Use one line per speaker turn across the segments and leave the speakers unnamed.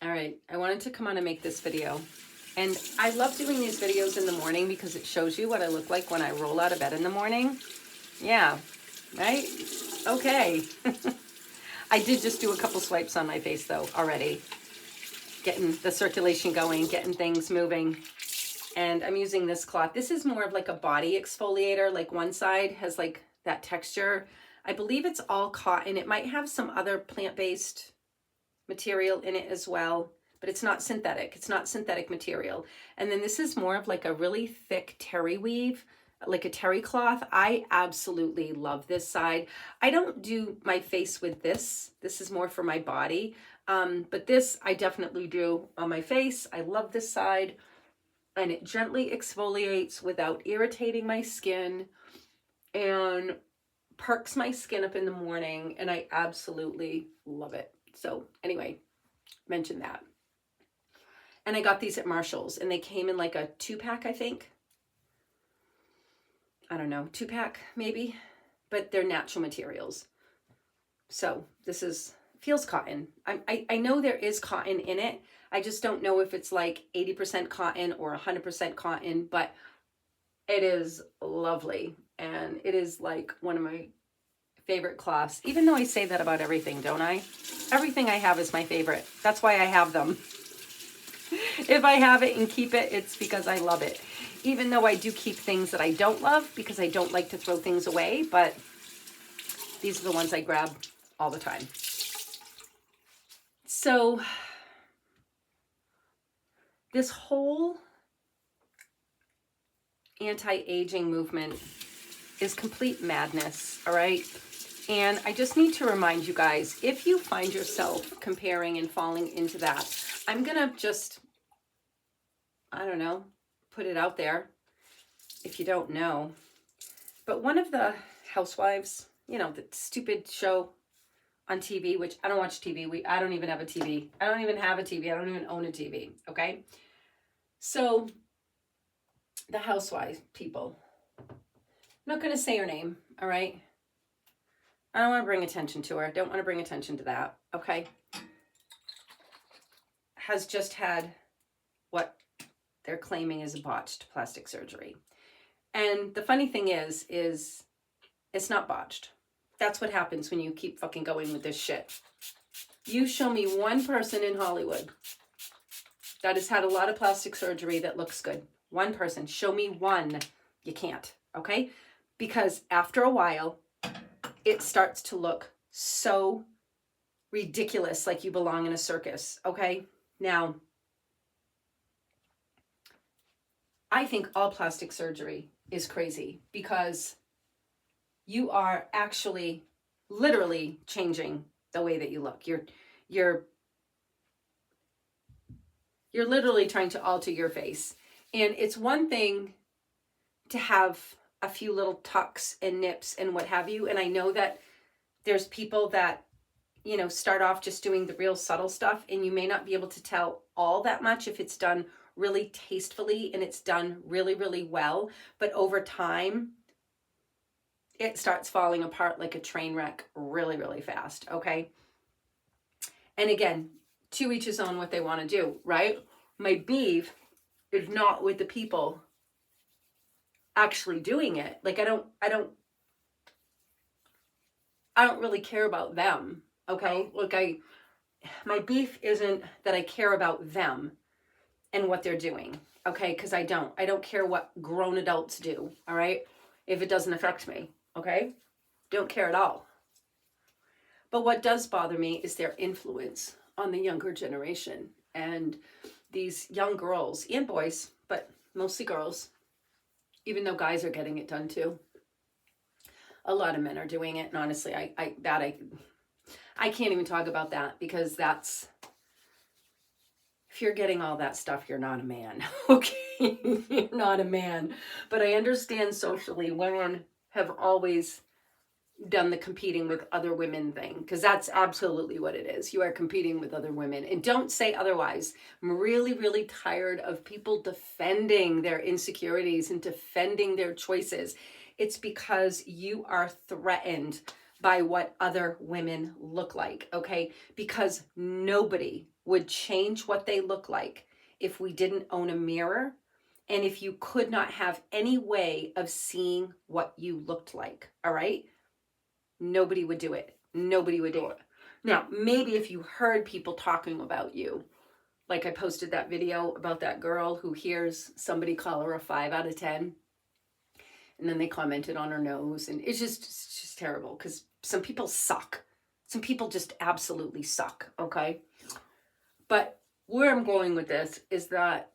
All right, I wanted to come on and make this video. And I love doing these videos in the morning because it shows you what I look like when I roll out of bed in the morning. Yeah, right? Okay. I did just do a couple swipes on my face though already. Getting the circulation going, getting things moving. And I'm using this cloth. This is more of like a body exfoliator. Like one side has like that texture. I believe it's all cotton. It might have some other plant-based material in it as well, but it's not synthetic. It's not synthetic material. And then this is more of like a really thick terry weave, like a terry cloth. I absolutely love this side. I don't do my face with this. This is more for my body. But this I definitely do on my face. I love this side, and it gently exfoliates without irritating my skin and perks my skin up in the morning, and I absolutely love it. So anyway, mention that. And I got these at Marshall's, and they came in like a 2-pack, I think. I don't know, 2-pack maybe, but they're natural materials. So this feels cotton. I know there is cotton in it. I just don't know if it's like 80% cotton or 100% cotton, but it is lovely. And it is like one of my favorite cloths, even though I say that about everything, don't I? Everything I have is my favorite. That's why I have them. If I have it and keep it, it's because I love it. Even though I do keep things that I don't love because I don't like to throw things away, but these are the ones I grab all the time. So this whole anti-aging movement is complete madness, all right? And I just need to remind you guys, if you find yourself comparing and falling into that, I'm gonna just, I don't know, put it out there if you don't know. But one of the housewives, you know, the stupid show on TV, which I don't watch TV. I don't even have a TV. I don't even have a TV. I don't even own a TV, okay? So the housewives people, I'm not going to say her name, all right? I don't want to bring attention to her. I don't want to bring attention to that, okay? Has just had what they're claiming is a botched plastic surgery. And the funny thing is it's not botched. That's what happens when you keep fucking going with this shit. You show me one person in Hollywood that has had a lot of plastic surgery that looks good. One person. Show me one. You can't, okay? Because after a while, it starts to look so ridiculous, like you belong in a circus, okay? Now, I think all plastic surgery is crazy because you are actually literally changing the way that you look. You're literally trying to alter your face. And it's one thing to have a few little tucks and nips and what have you. And I know that there's people that, you know, start off just doing the real subtle stuff, and you may not be able to tell all that much if it's done really tastefully and it's done really, really well. But over time, it starts falling apart like a train wreck really, really fast, okay? And again, to each his own what they want to do, right? My beef is not with the people actually doing it. Like I don't really care about them, okay? Like my beef isn't that I care about them and what they're doing, okay? Because I don't care what grown adults do, all right? If it doesn't affect me, okay? Don't care at all. But what does bother me is their influence on the younger generation. And these young girls and boys, but mostly girls, even though guys are getting it done too. A lot of men are doing it. And honestly, I can't even talk about that because that's, if you're getting all that stuff, you're not a man, okay? You're not a man. But I understand socially women have always done the competing with other women thing, because that's absolutely what it is. You are competing with other women, and don't say otherwise. I'm really, really tired of people defending their insecurities and defending their choices. It's because you are threatened by what other women look like, okay? Because nobody would change what they look like if we didn't own a mirror and if you could not have any way of seeing what you looked like, all right? Nobody would do it. Nobody would do it. Now, maybe if you heard people talking about you, like I posted that video about that girl who hears somebody call her a 5 out of 10, and then they commented on her nose, and it's just terrible because some people suck. Some people just absolutely suck, okay? But where I'm going with this is that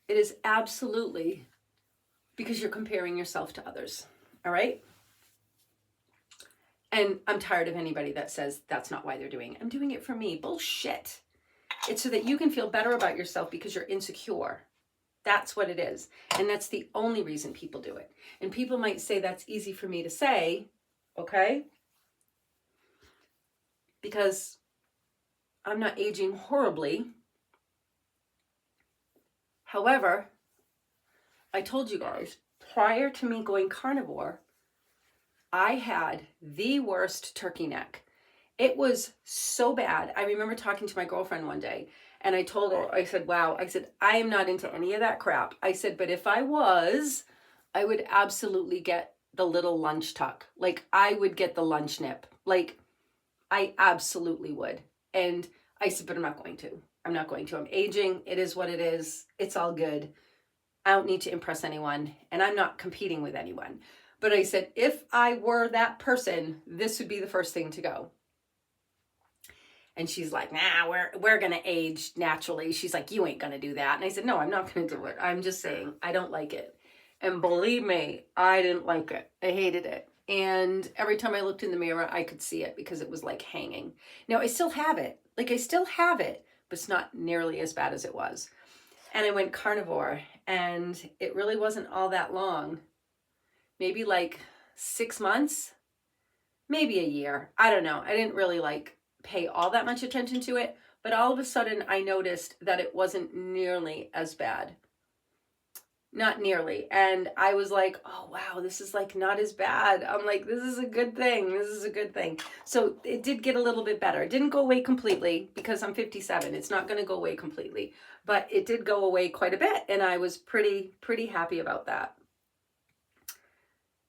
it is absolutely because you're comparing yourself to others, all right? And I'm tired of anybody that says that's not why they're doing it. I'm doing it for me. Bullshit. It's so that you can feel better about yourself because you're insecure. That's what it is. And that's the only reason people do it. And people might say that's easy for me to say, okay? Because I'm not aging horribly. However, I told you guys, prior to me going carnivore, I had the worst turkey neck. It was so bad. I remember talking to my girlfriend one day and I told her, I said, wow, I said, I am not into any of that crap. I said, but if I was, I would absolutely get the little lunch tuck. Like I would get the lunch nip. Like I absolutely would. And I said, but I'm not going to. I'm not going to. I'm aging. It is what it is. It's all good. I don't need to impress anyone and I'm not competing with anyone. But I said, if I were that person, this would be the first thing to go. And she's like, nah, we're going to age naturally. She's like, you ain't going to do that. And I said, no, I'm not going to do it. I'm just saying, I don't like it. And believe me, I didn't like it. I hated it. And every time I looked in the mirror, I could see it because it was like hanging. Now, I still have it. Like I still have it, but it's not nearly as bad as it was. And I went carnivore and it really wasn't all that long. Maybe like 6 months, maybe a year. I don't know. I didn't really pay all that much attention to it, but all of a sudden I noticed that it wasn't nearly as bad. Not nearly. And I was like, oh wow, this is not as bad. I'm like, this is a good thing. This is a good thing. So it did get a little bit better. It didn't go away completely because I'm 57. It's not going to go away completely, but it did go away quite a bit. And I was pretty happy about that.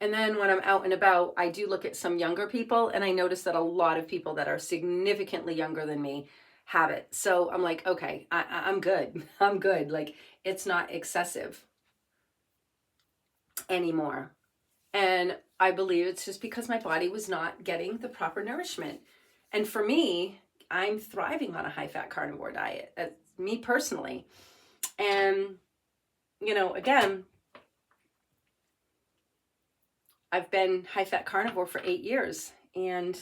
And then when I'm out and about, I do look at some younger people and I notice that a lot of people that are significantly younger than me have it. So I'm like, okay, I'm good. I'm good. Like it's not excessive anymore. And I believe it's just because my body was not getting the proper nourishment. And for me, I'm thriving on a high-fat carnivore diet. That's me personally. And, again, I've been high-fat carnivore for 8 years, and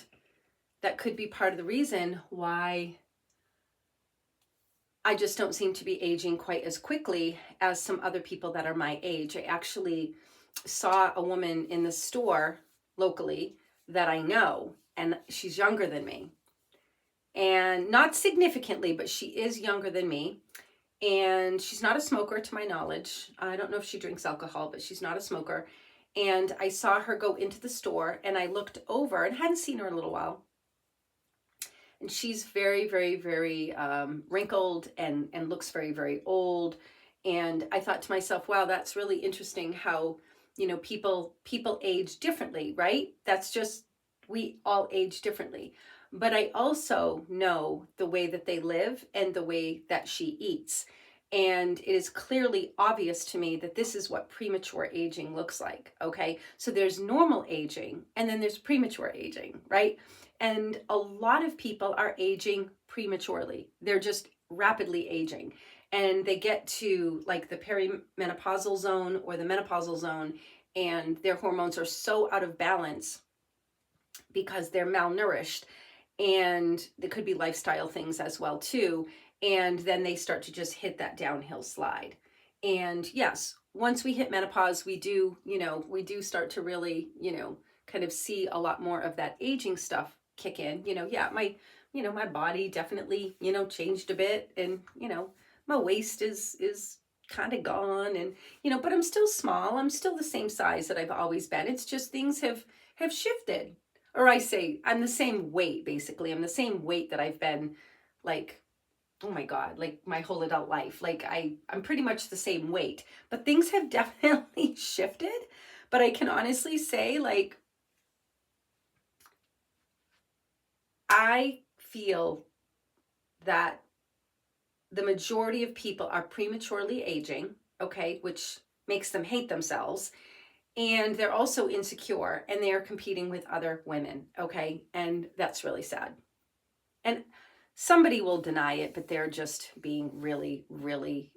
that could be part of the reason why I just don't seem to be aging quite as quickly as some other people that are my age. I actually saw a woman in the store locally that I know, and she's younger than me. And not significantly, but she is younger than me. And she's not a smoker to my knowledge. I don't know if she drinks alcohol, but she's not a smoker. And I saw her go into the store and I looked over and hadn't seen her in a little while. And she's very, very, very wrinkled and looks very, very old. And I thought to myself, wow, that's really interesting how, people age differently, right? That's just, we all age differently. But I also know the way that they live and the way that she eats. And it is clearly obvious to me that this is what premature aging looks like, okay? So there's normal aging and then there's premature aging, right? And a lot of people are aging prematurely. They're just rapidly aging. And they get to the perimenopausal zone or the menopausal zone, and their hormones are so out of balance because they're malnourished. And there could be lifestyle things as well too. And then they start to just hit that downhill slide. And yes, once we hit menopause, we do start to really, kind of see a lot more of that aging stuff kick in. My body definitely, changed a bit, and, my waist is kind of gone, and, but I'm still small. I'm still the same size that I've always been. It's just things have shifted. or I say I'm the same weight, basically. I'm the same weight that I've been, like, oh my God, like my whole adult life. Like I'm pretty much the same weight, but things have definitely shifted. But I can honestly say, like, I feel that the majority of people are prematurely aging, okay, which makes them hate themselves. And they're also insecure and they are competing with other women, okay? And that's really sad. And somebody will deny it, but they're just being really, really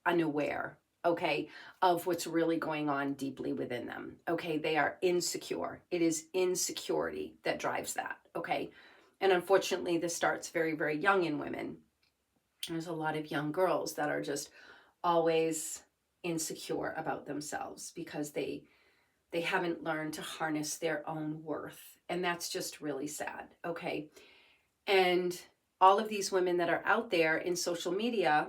unaware, okay, of what's really going on deeply within them, okay? They are insecure. It is insecurity that drives that, okay? And unfortunately, this starts very, very young in women. There's a lot of young girls that are just always insecure about themselves because they haven't learned to harness their own worth. And that's just really sad, okay? And all of these women that are out there in social media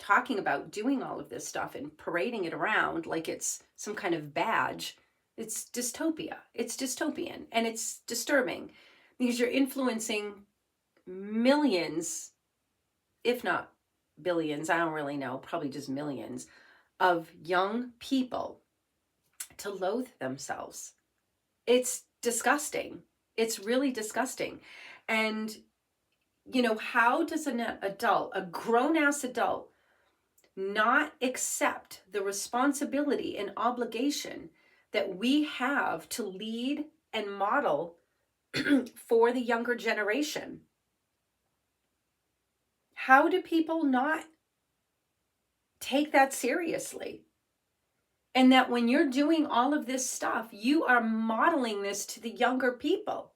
talking about doing all of this stuff and parading it around like it's some kind of badge, it's dystopia. It's dystopian and it's disturbing because you're influencing millions, if not billions, I don't really know, probably just millions of young people to loathe themselves. It's disgusting. It's really disgusting. And, you know, how does an adult, a grown-ass adult, not accept the responsibility and obligation that we have to lead and model for the younger generation? How do people not take that seriously? And that when you're doing all of this stuff, you are modeling this to the younger people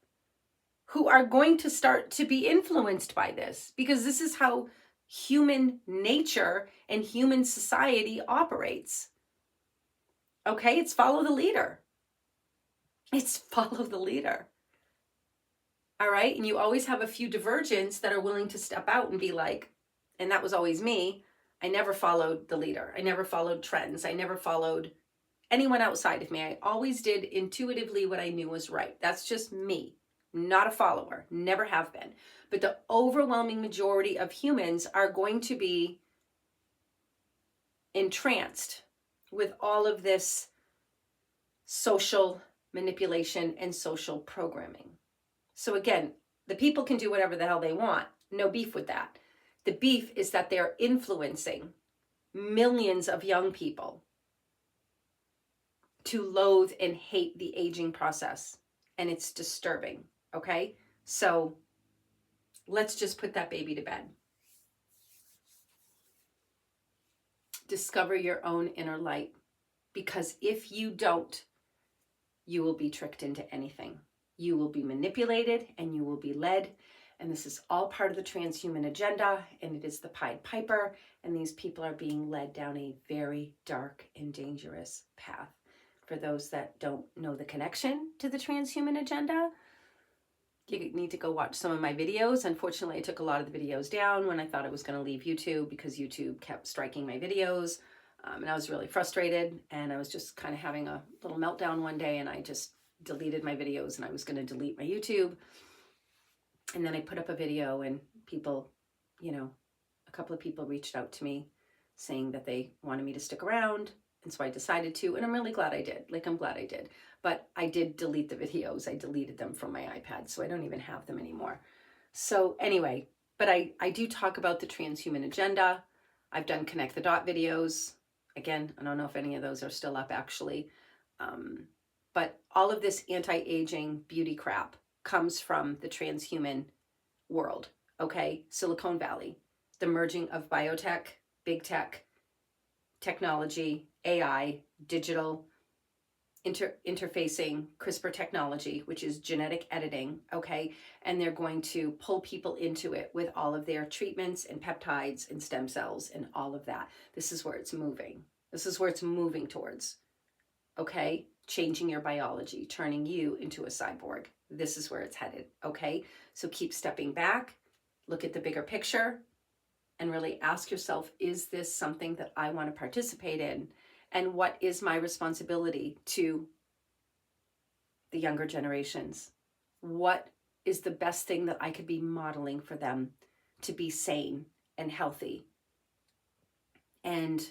who are going to start to be influenced by this, because this is how human nature and human society operates. Okay, it's follow the leader. It's follow the leader. All right, and you always have a few divergents that are willing to step out and be like, and that was always me, I never followed the leader. I never followed trends. I never followed anyone outside of me. I always did intuitively what I knew was right. That's just me, not a follower, never have been. But the overwhelming majority of humans are going to be entranced with all of this social manipulation and social programming. So again, the people can do whatever the hell they want. No beef with that. The beef is that they're influencing millions of young people to loathe and hate the aging process. And it's disturbing, okay? So let's just put that baby to bed. Discover your own inner light, because if you don't, you will be tricked into anything. You will be manipulated and you will be led. And this is all part of the transhuman agenda, and it is the Pied Piper, and these people are being led down a very dark and dangerous path. For those that don't know the connection to the transhuman agenda, you need to go watch some of my videos. Unfortunately, I took a lot of the videos down when I thought I was going to leave YouTube because YouTube kept striking my videos. And I was really frustrated, and I was just kind of having a little meltdown one day, and I just deleted my videos, and I was going to delete my YouTube. And then I put up a video, and people, you know, a couple of people reached out to me saying that they wanted me to stick around. And so I decided to, and I'm really glad I did. Like, I'm glad I did. But I did delete the videos. I deleted them from my iPad, so I don't even have them anymore. So anyway, but I do talk about the transhuman agenda. I've done Connect the Dot videos. Again, I don't know if any of those are still up, actually. But all of this anti-aging beauty crap comes from the transhuman world, okay? Silicon Valley, the merging of biotech, big tech, technology, AI, digital, interfacing, CRISPR technology, which is genetic editing, okay? And they're going to pull people into it with all of their treatments and peptides and stem cells and all of that. This is where it's moving. This is where it's moving towards, okay? Changing your biology, turning you into a cyborg. This is where it's headed, okay? So keep stepping back, look at the bigger picture, and really ask yourself, is this something that I want to participate in? And what is my responsibility to the younger generations? What is the best thing that I could be modeling for them to be sane and healthy and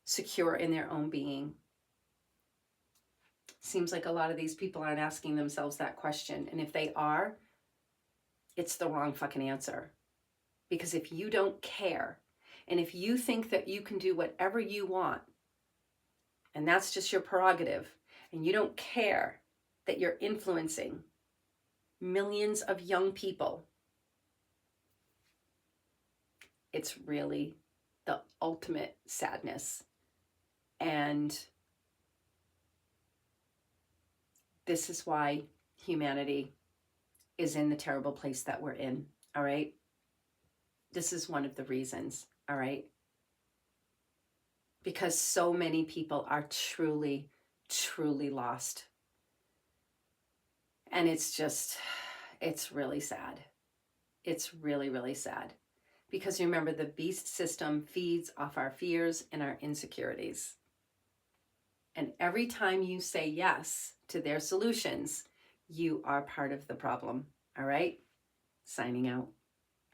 secure in their own being? Seems like a lot of these people aren't asking themselves that question. And if they are, it's the wrong fucking answer. Because if you don't care, and if you think that you can do whatever you want, and that's just your prerogative, and you don't care that you're influencing millions of young people, it's really the ultimate sadness. And this is why humanity is in the terrible place that we're in, all right? This is one of the reasons, all right? Because so many people are truly, truly lost. And it's really sad. It's really, really sad. Because remember, the beast system feeds off our fears and our insecurities. And every time you say yes to their solutions, you are part of the problem. All right? Signing out.